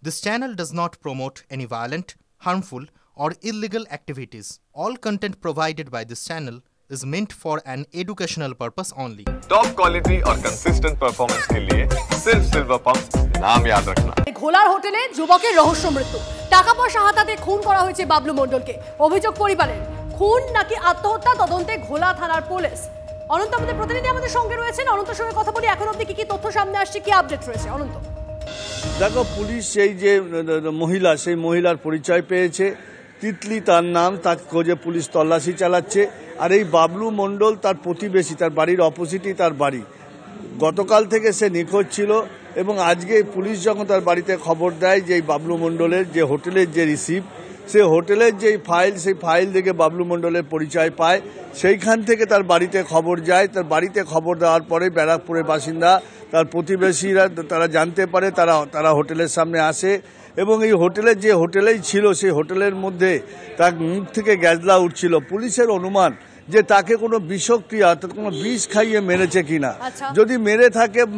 This channel does not promote any violent, harmful, or illegal activities. All content provided by this channel is meant for an educational purpose only. Top quality और consistent performance के लिए सिर्फ silver pump नाम याद रखना। ঘোলার হোটেলে যুবকের রহস্য মৃত্যু, টাকা পয়সা হাতাতে খুন করা হয়েছে বাবলু মণ্ডলকে। অভিযোগ পরিবারের, খুন নাকি আত্মহত্যা তদন্তে ঘোলা থানার পুলিশ। অনন্ত আমাদের প্রতিনিধি আমাদের সঙ্গে রয়েছেন, অনন্তর সঙ্গে কথা বলি। এখন অবধি কি তথ্য সামনে আসছে, কি আপডেট রয়েছে অনন্ত? দেখো, পুলিশ সেই যে মহিলা, সেই মহিলার পরিচয় পেয়েছে, তিতলি তার নাম, তার খোঁজে পুলিশ তল্লাশি চালাচ্ছে। আর এই বাবলু মণ্ডল তার প্রতিবেশী, তার বাড়ির অপোজিটই তার বাড়ি। গতকাল থেকে সে নিখোঁজ ছিল এবং আজকে পুলিশ যখন তার বাড়িতে খবর দেয় যে এই বাবলু মণ্ডলের যে হোটেলের যে রিসিপ্ট, সে হোটেলের যে ফাইল, সেই ফাইল থেকে বাবলু মণ্ডলের পরিচয় পায়। সেইখান থেকে তার বাড়িতে খবর যায়। তার বাড়িতে খবর দেওয়ার পরে ব্যারাকপুরের বাসিন্দা, তার প্রতিবেশীরা তারা জানতে পারে, তারা হোটেলের সামনে আসে এবং এই হোটেলের যে হোটেলেই ছিল, সেই হোটেলের মধ্যে তার মুখ থেকে গ্যাজলা উঠছিল। পুলিশের অনুমান যে তাকে কোনো বিষক্রিয়া, অর্থাৎ কোনো বিষ খাইয়ে মেরেছে কিনা। যদি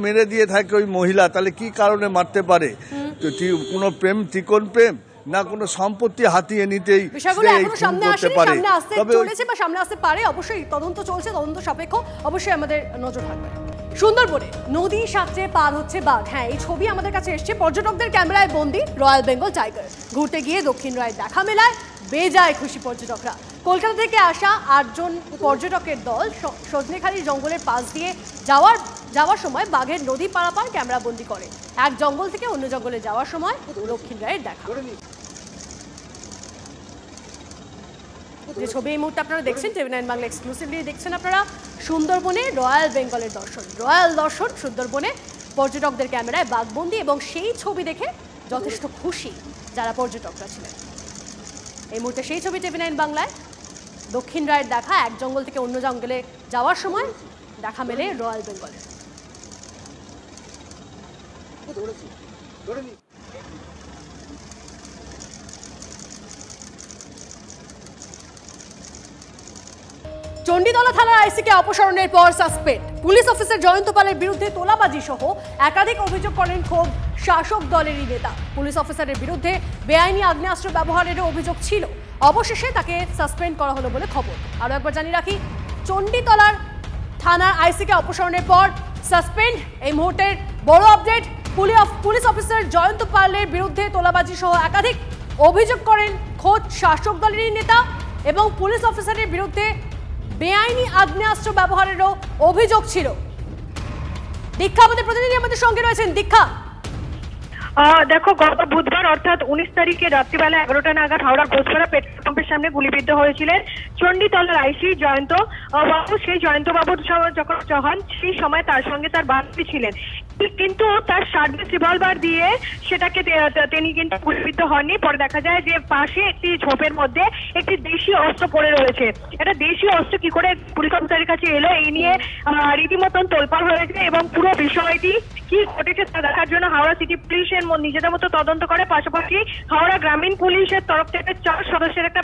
মেরে দিয়ে থাকে ওই মহিলা, তাহলে কি কারণে মারতে পারে? কোনো প্রেম, ত্রিকোণ প্রেম, না কোনো সম্পত্তি হাতিয়ে নিতেই করতে পারে। তবে সামনে আসতে পারে, অবশ্যই তদন্ত চলছে, তদন্ত সাপেক্ষ, অবশ্যই আমাদের নজর থাকবে। সুন্দরবনে নদী সাঁতরে পার হচ্ছে বাঘ। হ্যাঁ, এই ছবি আমাদের কাছে এসছে, পর্যটকদের ক্যামেরায় বন্দি রয়্যাল বেঙ্গল টাইগার। ঘুরতে গিয়ে দক্ষিণ রায়ের দেখা মেলায় বেজায় খুশি পর্যটকরা। কলকাতা থেকে আসা 8 জন পর্যটকের দল সজনেখালির জঙ্গলের পাশ দিয়ে যাওয়ার সময় বাঘের নদী পারাপার ক্যামেরাবন্দি করে। এক জঙ্গল থেকে অন্য জঙ্গলে যাওয়ার সময় দক্ষিণ রায়ের দেখা। যে ছবি এই মুহূর্তে আপনারা দেখছেন, TV9 বাংলা এক্সক্লুসিভলি দেখছেন আপনারা। সুন্দরবনে রয়্যাল বেঙ্গলের দর্শন, সুন্দরবনে পর্যটকদের ক্যামেরায় বাঘবন্দি, এবং সেই ছবি দেখে যথেষ্ট খুশি যারা পর্যটকরা ছিলেন। এই মুহূর্তে সেই ছবি TV9 বাংলায়। দক্ষিণ রায়ের দেখা, এক জঙ্গল থেকে অন্য জঙ্গলে যাওয়ার সময় দেখা মেলে রয়্যাল বেঙ্গলের। চণ্ডীতলা থানার আইসিকে অপসারণের পর সাসপেন্ড পুলিশ অফিসার জয়ন্ত পালের বিরুদ্ধে তোলাবাজি সহ একাধিক অভিযোগ করেন খোদ শাসক দলেরই নেতা। পুলিশ অফিসারের বিরুদ্ধে বেআইনি আগ্নেয়াস্ত্র ব্যবহারেরও অভিযোগ ছিল। অবশেষে তাকে সাসপেন্ড করা হলো বলে খবর। আরও একবার জানিয়ে রাখি, চণ্ডীতলার থানার আইসিকে অপসারণের পর সাসপেন্ড এই মুহূর্তের বড় আপডেট। পুলিশ অফিসার জয়ন্ত পালের বিরুদ্ধে তোলাবাজি সহ একাধিক অভিযোগ করেন খোদ শাসক দলেরই নেতা, এবং পুলিশ অফিসারের বিরুদ্ধে বেআইনি আগ্নেয়াস্ত্র ব্যবহারেরও অভিযোগ ছিল। দীক্ষা আমাদের প্রতিনিধি আমাদের সঙ্গে রয়েছেন। দীক্ষা, দেখো, গত বুধবার অর্থাৎ 19 তারিখে রাত্রিবেলা 11টা নাগাদ হাওড়ার ঘোষপাড়া পেট্রোল পাম্পের সামনে গুলিবিদ্ধ হয়েছিলেন চণ্ডীতলার আইসি জয়ন্ত বাবু। সেই জয়ন্ত বাবু যখন সেই সময় তার সঙ্গে তার বান্ধবী ছিলেন, কিন্তু তার সার্ভিস রিভলভার দিয়ে সেটাকে তিনি কিন্তু গুলিবিদ্ধ হননি। পরে দেখা যায় যে পাশে একটি ঝোপের মধ্যে একটি দেশীয় অস্ত্র পড়ে রয়েছে। এটা দেশীয় অস্ত্র কি করে পুলিশ অফিসারের কাছে এলো, এই নিয়ে রীতিমতন তোলপাড় হয়েছে এবং পুরো বিষয়টি কি ঘটেছে তা দেখার জন্য হাওড়া সিটি পুলিশের নিজেদের মতো তদন্ত করে। পাশাপাশি হাওড়া গ্রামীণ পুলিশের তরফ থেকে 4 সদস্যের একটা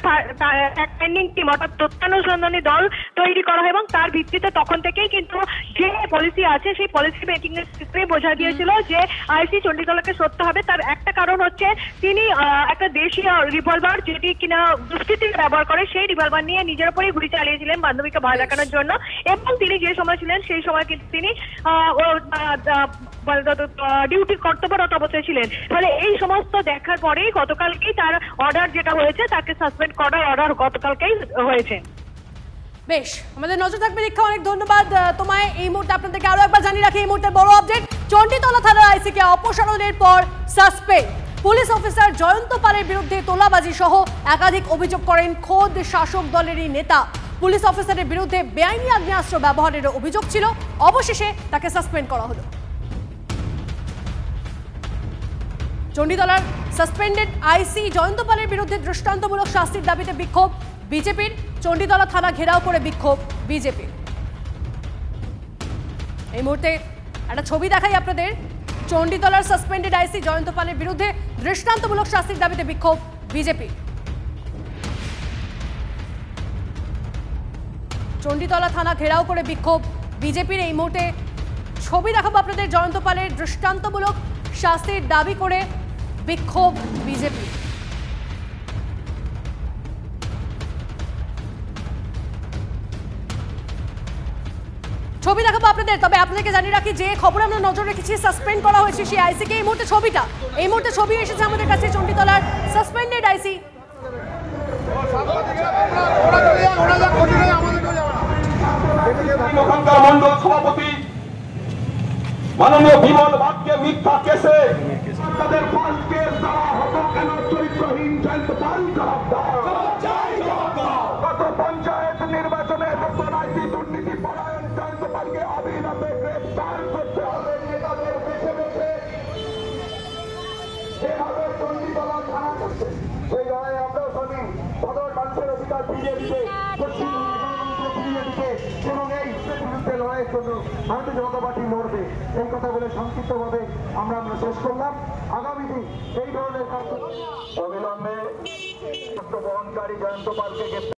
ফাইন্ডিং টিম, অর্থাৎ তথ্যানুসন্ধানী দল তৈরি করা হয় এবং তার ভিত্তিতে তখন থেকেই কিন্তু যে পলিসি আছে, সেই পলিসি মেকিং এর ক্ষেত্রে বোঝা গিয়েছিল যে আইসি চণ্ডীতলাকে সরতে হবে। তার একটা কারণ হচ্ছে তিনি একটা দেশীয় রিভলভার, যেটি কিনা দুষ্কৃতীরা ব্যবহার করে, সেই রিভলভার নিয়ে নিজের উপরেই গুলি চালিয়েছিলেন বান্ধবীকে ভয় দেখানোর জন্য। এবং তিনি যে সময় ছিলেন সেই সময় কিন্তু তিনি ডিউটির কর্তব্যরত অবস্থায় ছিলেন। ফলে এই সমস্ত দেখার পরেই গতকালকেই তার অর্ডার যেটা হয়েছে, তাকে সাসপেন্ড করার অর্ডার গতকালকেই হয়েছে। বেশ, আমাদের নজর থাকবে। দীক্ষা, অনেক ধন্যবাদ তোমায়। এই মুহূর্তে আপনাদেরকে আরো একবার জানিয়ে রাখি, এই মুহূর্তে বড় আপডেট। চণ্ডীতলা থানার আইসিকে অপসারণের পর সাসপেন্ড পুলিশ অফিসার জয়ন্ত পালের বিরুদ্ধে তোলাবাজি সহ একাধিক অভিযোগ করেন খোদ শাসক দলেরই নেতা। পুলিশ অফিসারের বিরুদ্ধে বেআইনি আগ্নেয়াস্ত্র ব্যবহারেরও অভিযোগ ছিল। অবশেষে তাকে সাসপেন্ড করা হলো। চণ্ডীতলার সাসপেন্ডেড আইসি জয়ন্ত পালের বিরুদ্ধে দৃষ্টান্তমূলক শাস্তির দাবিতে বিক্ষোভ বিজেপির। চণ্ডীতলা থানা ঘেরাও করে বিক্ষোভ বিজেপির। এই মুহূর্তে একটা ছবি দেখাই আপনাদের। চণ্ডীতলার সাসপেন্ডেড আইসি জয়ন্ত পালের বিরুদ্ধে দৃষ্টান্তমূলক শাস্তির দাবিতে বিক্ষোভ বিজেপি। চণ্ডীতলা থানা ঘেরাও করে বিক্ষোভ বিজেপির। এই মুহূর্তে ছবি দেখাবো আপনাদের। জয়ন্ত পালের দৃষ্টান্তমূলক শাস্তির দাবি করে বিক্ষোভ বিজেপি। ছবি দেখাবো আপনাদের, তবে আপনাদেরকে জানিয়ে রাখি যে খবর আমরা নজর রেখেছি, সাসপেন্ড করা হয়েছে সেই আইসিকে। এই মুহূর্তে ছবি এসেছে আমাদের কাছে চণ্ডীতলার সাসপেন্ডেড আইসি। মন্ডল সভাপতি মাননীয় বিমল বাগকে মিথ্যা কেসে তাদের ফার্স্ট কেস দেওয়া হতো কেন? চরিত্রহীন জয়ন্ত পাল জবাব দাও। গত পঞ্চায়েত নির্বাচনে রাজনীতি দুর্নীতি পরায়ণ জয়ন্ত পালকে অবিলম্বে গ্রেফতার করতে হবে। নেতাদের বেছে বেছে যেভাবে চণ্ডীতলা থানা করছে সেই লড়াই আমরাও করি। সদর মানুষের অধিকার ফিরিয়ে দিতে, পশ্চিম ফিরিয়ে দিতে এবং এই বিরুদ্ধে লড়াইয়ের জন্য ভারতীয় জনতা পার্টি লড়বে। এই কথা বলে সংক্ষিপ্তভাবে আমরা শেষ করলাম। আগামী দিন এই ধরনের অবিলম্বে বহনকারী জয়ন্ত পালকে